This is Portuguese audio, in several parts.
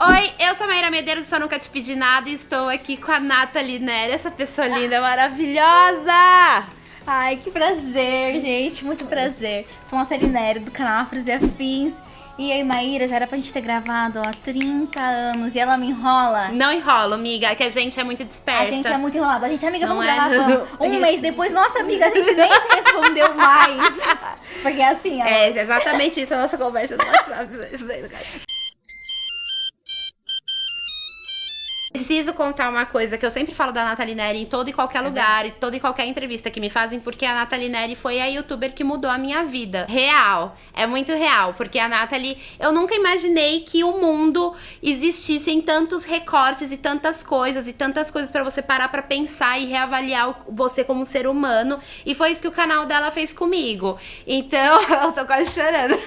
Oi, eu sou a Maíra Medeiros, só nunca te pedi nada e estou aqui com a Nathalie Neri, essa pessoa linda, maravilhosa! Ai, que prazer, gente, muito prazer. Sou a Nathalie Neri, do canal Afros e Afins. E eu e Maíra já era pra gente ter gravado há 30 anos e ela me enrola. Não enrola, amiga, que a gente é muito dispersa. A gente é muito enrolada. A gente, amiga, Não vamos é? gravar, vamos. Um mês depois, nossa, amiga, a gente nem se respondeu mais. Porque assim, ela... É exatamente isso, a nossa conversa no WhatsApp. Isso daí, cara. Preciso contar uma coisa que eu sempre falo da Nathalie Neri em todo e qualquer lugar, em toda e qualquer entrevista que me fazem, porque a Nathalie Neri foi a youtuber que mudou a minha vida. Real, é muito real, porque a Nathalie, eu nunca imaginei que o mundo existisse em tantos recortes e tantas coisas pra você parar pra pensar e reavaliar você como um ser humano, e foi isso que o canal dela fez comigo. Então, eu tô quase chorando.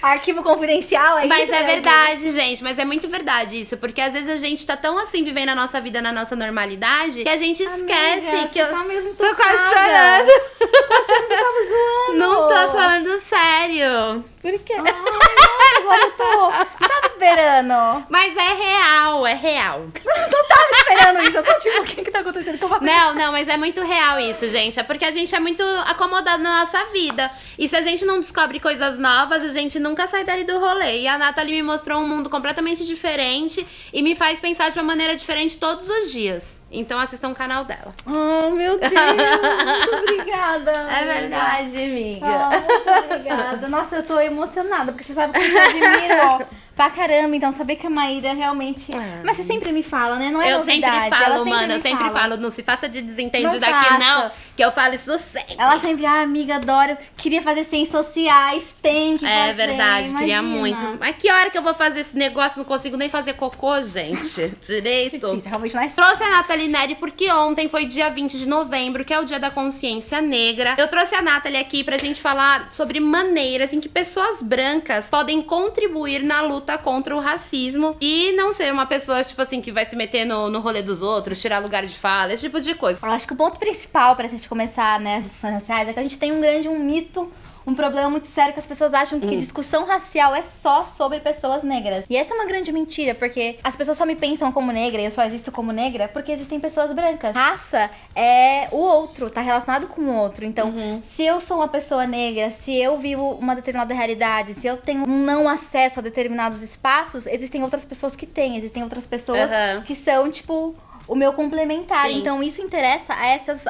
Arquivo confidencial, é isso? Mas é verdade, gente, mas é muito verdade isso, porque às vezes a gente tá tão assim, vivendo a nossa vida na nossa normalidade, que a gente esquece. Amiga, que você tá mesmo tô quase tocada. chorando. Tô achando que você tava zoando. Não tô falando sério. Por quê? Ai, nossa, agora eu tô... Não tava esperando. Mas é real, é real. Não tava esperando isso. Eu tô tipo, o que tá acontecendo? Que eu vou... Não, mas é muito real isso, gente. É porque a gente é muito acomodado na nossa vida. E se a gente não descobre coisas novas, a gente nunca sai dali do rolê. E a Nathalie me mostrou um mundo completamente diferente e me faz pensar de uma maneira diferente todos os dias. Então assistam o canal dela. Oh, meu Deus. Muito obrigada. É verdade, amiga. Muito obrigada. Nossa, eu tô emocionada, porque você sabe que eu te admiro, ó, pra caramba. Então, saber que a Maíra realmente... Mas você sempre me fala, né? Não é Eu novidade. sempre falo, ela sempre mano, me eu sempre fala. falo. Não se faça de desentendida Não aqui, faça. não. Que eu falo isso sempre. Ela sempre, amiga, adoro. Queria fazer ciências sociais, tem que fazer. É verdade, queria imagina. muito. Mas que hora que eu vou fazer esse negócio? Não consigo nem fazer cocô, gente. Direito. Difícil, realmente não é... Trouxe a Nathalie Neri porque ontem foi dia 20 de novembro, que é o dia da consciência negra. Eu trouxe a Nathalie aqui pra gente falar sobre maneiras em que pessoas brancas podem contribuir na luta contra o racismo e não ser uma pessoa, tipo assim, que vai se meter no rolê dos outros, tirar lugar de fala, esse tipo de coisa. Eu acho que o ponto principal pra gente começar, né, as discussões raciais é que a gente tem um mito, um problema muito sério, que as pessoas acham que discussão racial é só sobre pessoas negras. E essa é uma grande mentira, porque as pessoas só me pensam como negra e eu só existo como negra porque existem pessoas brancas. Raça é o outro, tá relacionado com o outro. Então, se eu sou uma pessoa negra, se eu vivo uma determinada realidade, se eu tenho um não acesso a determinados espaços, existem outras pessoas que têm, existem outras pessoas que são, tipo... o meu complementar. Sim. Então isso interessa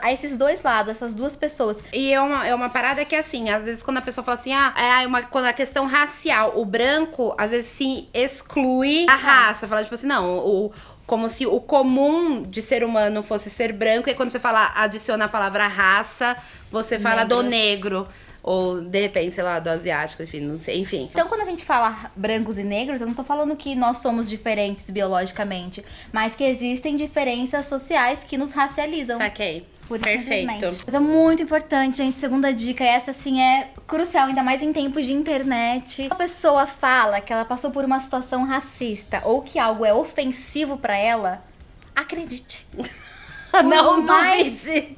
a esses dois lados, essas duas pessoas. E é uma parada que, assim, às vezes quando a pessoa fala assim, quando a questão racial, o branco, às vezes se exclui a raça. Fala, tipo assim, não, como se o comum de ser humano fosse ser branco, e quando você fala, adiciona a palavra raça, você fala do negro. Ou, de repente, sei lá, do asiático, enfim, não sei, enfim. Então, quando a gente fala brancos e negros, eu não tô falando que nós somos diferentes biologicamente, mas que existem diferenças sociais que nos racializam. Saquei. Pura e Perfeito. simplesmente. Coisa muito importante, gente. Segunda dica, essa assim é crucial, ainda mais em tempos de internet. Uma pessoa fala que ela passou por uma situação racista ou que algo é ofensivo pra ela, acredite. Não mais- duvide.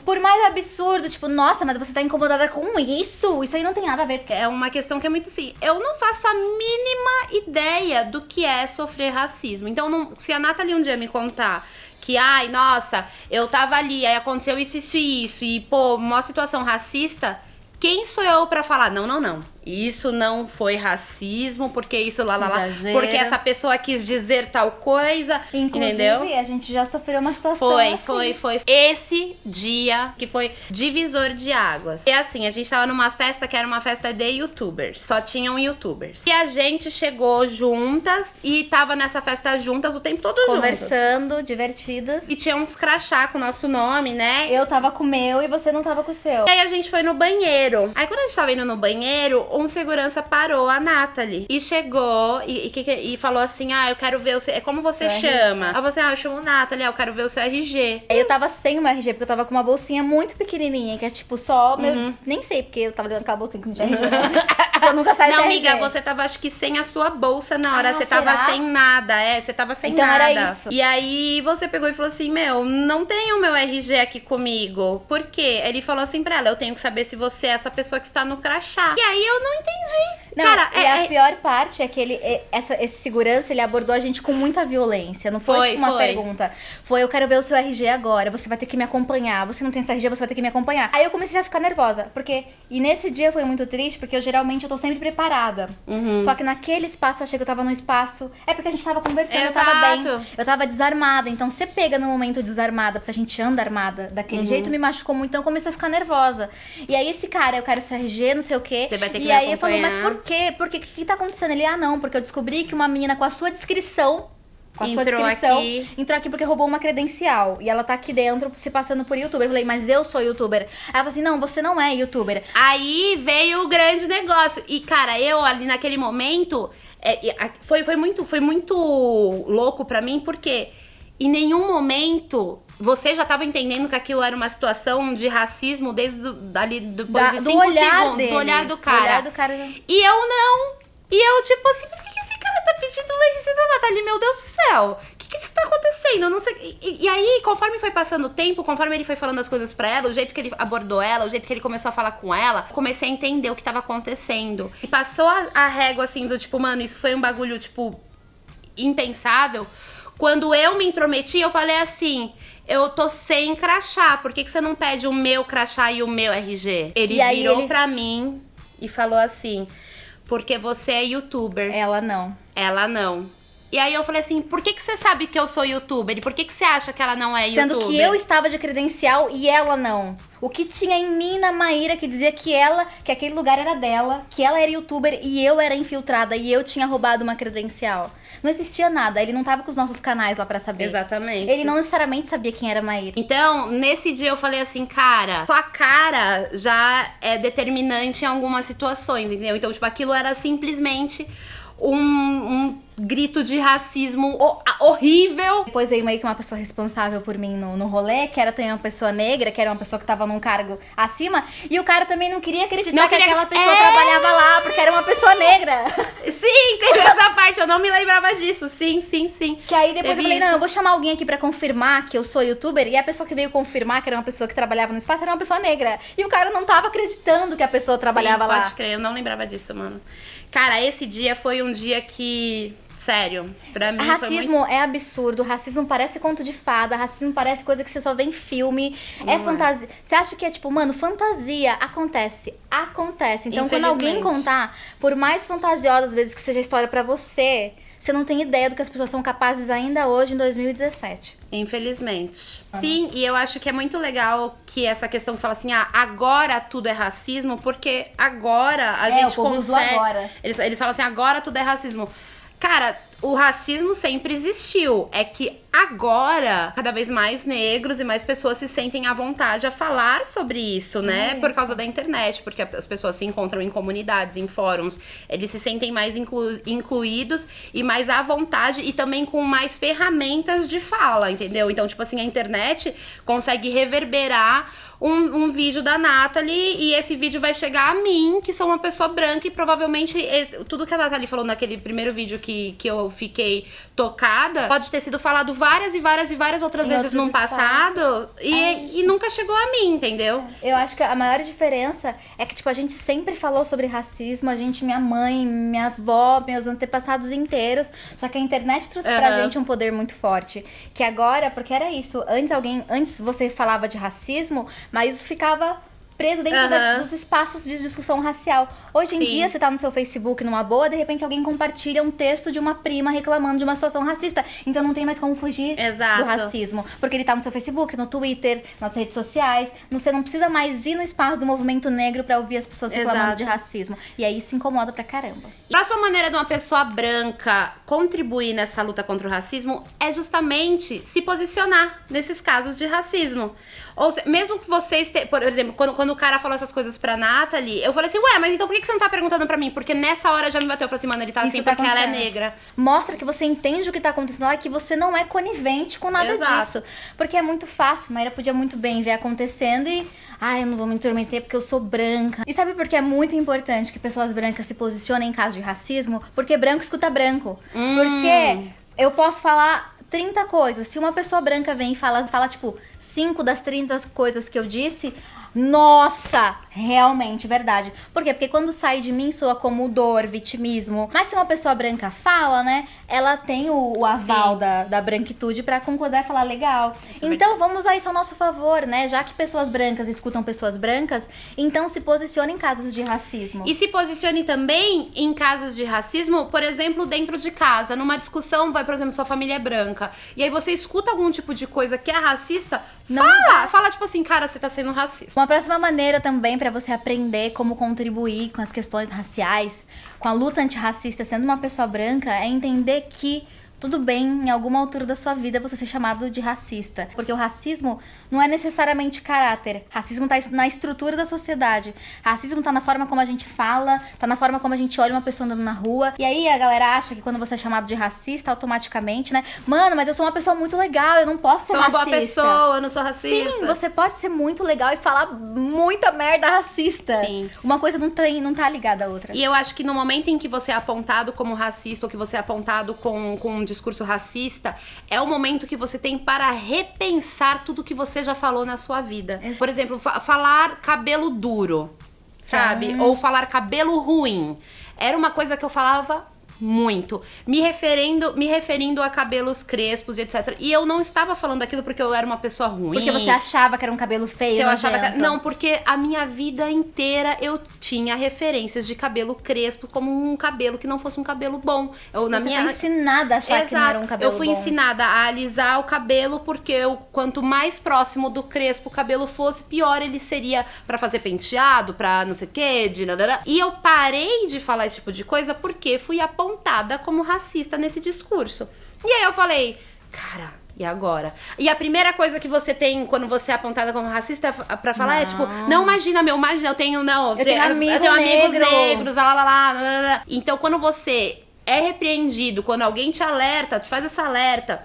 Por mais absurdo, tipo, nossa, mas você tá incomodada com isso? Isso aí não tem nada a ver. É uma questão que é muito assim, eu não faço a mínima ideia do que é sofrer racismo. Então, se a Nathalie um dia me contar que, ai, nossa, eu tava ali, aí aconteceu isso, e, pô, uma situação racista, quem sou eu pra falar? Não. Isso não foi racismo, porque isso lá, Exagero. porque essa pessoa quis dizer tal coisa, Inclusive, entendeu? a gente já sofreu uma situação assim. Foi. Esse dia que foi divisor de águas. E assim, a gente tava numa festa que era uma festa de youtubers. Só tinham youtubers. E a gente chegou juntas e tava nessa festa juntas o tempo todo juntas. Conversando, divertidas. E tinha uns crachá com o nosso nome, né? Eu tava com o meu e você não tava com o seu. E aí a gente foi no banheiro. Aí quando a gente tava indo no banheiro, um segurança parou a Nathalie. E chegou e falou assim, eu quero ver o seu... Como você chama? Aí você, eu chamo Nathalie, eu quero ver o seu RG. Aí eu tava sem o meu RG, porque eu tava com uma bolsinha muito pequenininha, que é tipo só meu... Nem sei, porque eu tava levando aquela bolsinha que não tinha RG. Eu nunca saí Não, sem RG. amiga, você tava acho que sem a sua bolsa na hora. Você tava será? sem nada, você tava sem Então nada. era isso. E aí você pegou e falou assim, não tenho o meu RG aqui comigo. Por quê? Ele falou assim pra ela, eu tenho que saber se você é essa pessoa que está no crachá. E aí eu eu não entendi. Não, Cara, e a pior parte é que esse segurança, ele abordou a gente com muita violência. Não foi tipo uma pergunta. Foi, eu quero ver o seu RG agora, você vai ter que me acompanhar. Você não tem seu RG, você vai ter que me acompanhar. Aí eu comecei já a ficar nervosa, e nesse dia foi muito triste, porque geralmente eu tô sempre preparada. Só que naquele espaço, eu achei que eu tava num espaço... É porque a gente tava conversando, eu tava bem. Eu tava desarmada, então você pega no momento desarmada, porque a gente anda armada daquele jeito, me machucou muito, então eu comecei a ficar nervosa. E aí esse cara, eu quero seu RG, não sei o quê. Você vai ter que e me aí acompanhar. ele falou, mas por quê? Por quê? O que tá acontecendo? Ele, não, porque eu descobri que uma menina com a sua descrição... entrou aqui porque roubou uma credencial. E ela tá aqui dentro se passando por youtuber. Eu falei, mas eu sou youtuber. Aí ela falou assim, não, você não é youtuber. Aí veio o grande negócio. E, cara, eu ali naquele momento... foi muito louco pra mim, porque em nenhum momento... Você já tava entendendo que aquilo era uma situação de racismo desde depois de 5 segundos, do olhar do cara. Do olhar do cara. E eu não. E eu, tipo assim, por que esse cara tá pedindo uma RG da Nathalie? Meu Deus do céu! O que isso tá acontecendo? Eu não sei. E aí, conforme foi passando o tempo, conforme ele foi falando as coisas pra ela, o jeito que ele abordou ela, o jeito que ele começou a falar com ela, comecei a entender o que tava acontecendo. E passou a régua, assim, do tipo, mano, isso foi um bagulho, tipo, impensável. Quando eu me intrometi, eu falei assim... Eu tô sem crachá, por que você não pede o meu crachá e o meu RG? Ele virou pra mim e falou assim, porque você é youtuber. Ela não. Ela não. E aí eu falei assim, por que você sabe que eu sou youtuber? E por que você acha que ela não é youtuber? Sendo que eu estava de credencial e ela não. O que tinha em mim, na Maíra, que dizia que aquele lugar era dela, que ela era youtuber e eu era infiltrada e eu tinha roubado uma credencial. Não existia nada, ele não tava com os nossos canais lá pra saber. Exatamente. Ele não necessariamente sabia quem era a Maíra. Então, nesse dia eu falei assim, cara, sua cara já é determinante em algumas situações, entendeu? Então, tipo, aquilo era simplesmente um grito de racismo horrível. Depois veio meio que uma pessoa responsável por mim no rolê, que era também uma pessoa negra, que era uma pessoa que tava num cargo acima, e o cara também não queria acreditar que aquela pessoa trabalhava lá, porque era uma pessoa negra. Sim, teve essa parte, eu não me lembrava disso. Sim. Que aí depois eu falei, não, eu vou chamar alguém aqui pra confirmar que eu sou youtuber, e a pessoa que veio confirmar que era uma pessoa que trabalhava no espaço era uma pessoa negra. E o cara não tava acreditando que a pessoa trabalhava lá. Pode crer, eu não lembrava disso, mano. Cara, esse dia foi um dia que... Sério, pra mim racismo foi muito... é absurdo, racismo parece conto de fada, racismo parece coisa que você só vê em filme, é fantasia. Você acha que é tipo, mano, fantasia acontece. Então quando alguém contar, por mais fantasiosa às vezes que seja a história pra você, você não tem ideia do que as pessoas são capazes ainda hoje em 2017. Infelizmente. Sim, e eu acho que é muito legal que essa questão que fala assim, agora tudo é racismo, porque agora a gente consegue... Agora. Eles falam assim, agora tudo é racismo. Cara, o racismo sempre existiu. É que agora, cada vez mais negros e mais pessoas se sentem à vontade a falar sobre isso, né? Por causa da internet, porque as pessoas se encontram em comunidades, em fóruns. Eles se sentem mais incluídos e mais à vontade e também com mais ferramentas de fala, entendeu? Então, tipo assim, a internet consegue reverberar um vídeo da Nathalie e esse vídeo vai chegar a mim, que sou uma pessoa branca e provavelmente tudo que a Nathalie falou naquele primeiro vídeo que eu fiquei tocada, pode ter sido falado várias outras vezes no passado e nunca chegou a mim, entendeu? Eu acho que a maior diferença é que, tipo, a gente sempre falou sobre racismo, minha mãe, minha avó, meus antepassados inteiros, só que a internet trouxe pra gente um poder muito forte, que agora, porque era isso, antes você falava de racismo, mas isso ficava preso dentro dos espaços de discussão racial. Hoje em dia, você tá no seu Facebook numa boa, de repente alguém compartilha um texto de uma prima reclamando de uma situação racista. Então não tem mais como fugir do racismo. Porque ele tá no seu Facebook, no Twitter, nas redes sociais. Você não precisa mais ir no espaço do movimento negro pra ouvir as pessoas reclamando de racismo. E aí isso incomoda pra caramba. Próxima maneira de uma pessoa branca contribuir nessa luta contra o racismo é justamente se posicionar nesses casos de racismo. Ou seja, mesmo que vocês, por exemplo, quando o cara falou essas coisas pra Nathalie, eu falei assim, ué, mas então por que você não tá perguntando pra mim? Porque nessa hora já me bateu. Eu falei assim, mano, ele tá assim porque ela é negra. Mostra que você entende o que tá acontecendo lá, que você não é conivente com nada disso. Porque é muito fácil, Maíra podia muito bem ver acontecendo e... eu não vou me intrometer porque eu sou branca. E sabe por que é muito importante que pessoas brancas se posicionem em caso de racismo? Porque branco escuta branco. Porque eu posso falar 30 coisas. Se uma pessoa branca vem e fala tipo, 5 das 30 coisas que eu disse, Nossa, realmente, verdade. Por quê? Porque quando sai de mim soa como dor, vitimismo. Mas se uma pessoa branca fala, né, ela tem o aval da branquitude pra concordar e falar legal. Então vamos usar isso ao nosso favor, né? Já que pessoas brancas escutam pessoas brancas, então se posicione em casos de racismo. E se posicione também em casos de racismo, por exemplo, dentro de casa. Numa discussão, por exemplo, sua família é branca. E aí você escuta algum tipo de coisa que é racista, fala tipo assim, cara, você tá sendo racista. Uma próxima maneira também pra você aprender como contribuir com as questões raciais, com a luta antirracista sendo uma pessoa branca, é entender que tudo bem, em alguma altura da sua vida, você ser chamado de racista. Porque o racismo não é necessariamente caráter. Racismo tá na estrutura da sociedade. Racismo tá na forma como a gente fala, tá na forma como a gente olha uma pessoa andando na rua. E aí a galera acha que quando você é chamado de racista, automaticamente, né? Mano, mas eu sou uma pessoa muito legal, eu não posso ser racista. Sou uma boa pessoa, eu não sou racista. Sim, você pode ser muito legal e falar muita merda racista. Sim. Uma coisa não tá ligada à outra. E eu acho que no momento em que você é apontado como racista ou que você é apontado com um discurso racista, é o momento que você tem para repensar tudo que você já falou na sua vida. Por exemplo, falar cabelo duro, sabe? Ou falar cabelo ruim. Era uma coisa que eu falava muito, me referindo a cabelos crespos e etc. E eu não estava falando aquilo porque eu era uma pessoa ruim. Porque você achava que era um cabelo feio, eu achava que... Não, porque a minha vida inteira eu tinha referências de cabelo crespo como um cabelo que não fosse um cabelo bom. Você foi ensinada a achar que não era um cabelo bom. Eu fui ensinada a alisar o cabelo porque quanto mais próximo do crespo o cabelo fosse, pior ele seria pra fazer penteado, pra não sei o quê, e eu parei de falar esse tipo de coisa porque fui apontada como racista nesse discurso. E aí eu falei, cara, e agora? E a primeira coisa que você tem quando você é apontada como racista pra falar é tipo, não, imagina, eu tenho amigos negros, lá. Então quando você é repreendido, quando alguém te alerta, te faz essa alerta,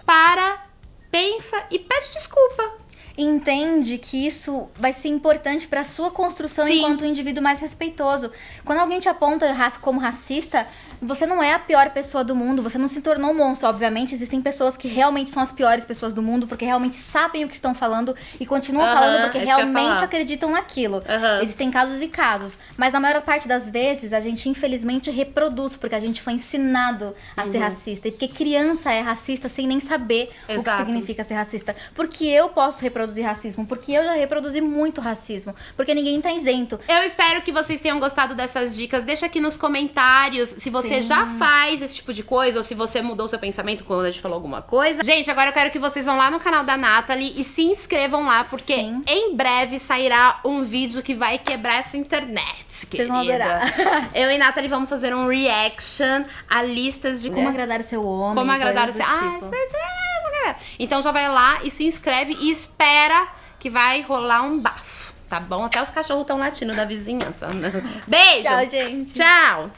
pensa e pede desculpa. Entende que isso vai ser importante pra sua construção enquanto um indivíduo mais respeitoso. Quando alguém te aponta como racista, você não é a pior pessoa do mundo, você não se tornou um monstro. Obviamente, existem pessoas que realmente são as piores pessoas do mundo, porque realmente sabem o que estão falando e continuam falando porque realmente acreditam naquilo. Existem casos e casos. Mas na maior parte das vezes, a gente infelizmente reproduz, porque a gente foi ensinado a ser racista. E porque criança é racista sem nem saber o que significa ser racista. Porque eu posso reproduzir racismo, porque eu já reproduzi muito racismo, porque ninguém tá isento. Eu espero que vocês tenham gostado dessas dicas. Deixa aqui nos comentários se você já faz esse tipo de coisa ou se você mudou seu pensamento quando a gente falou alguma coisa. Gente, agora eu quero que vocês vão lá no canal da Nathalie e se inscrevam lá, porque em breve sairá um vídeo que vai quebrar essa internet, querida. Vocês vão adorar. Eu e Nathalie vamos fazer um reaction a listas de como agradar o seu homem, como agradar o seu Então já vai lá e se inscreve e espera que vai rolar um bafo, tá bom? Até os cachorros estão latindo da vizinhança. Beijo! Tchau, gente! Tchau!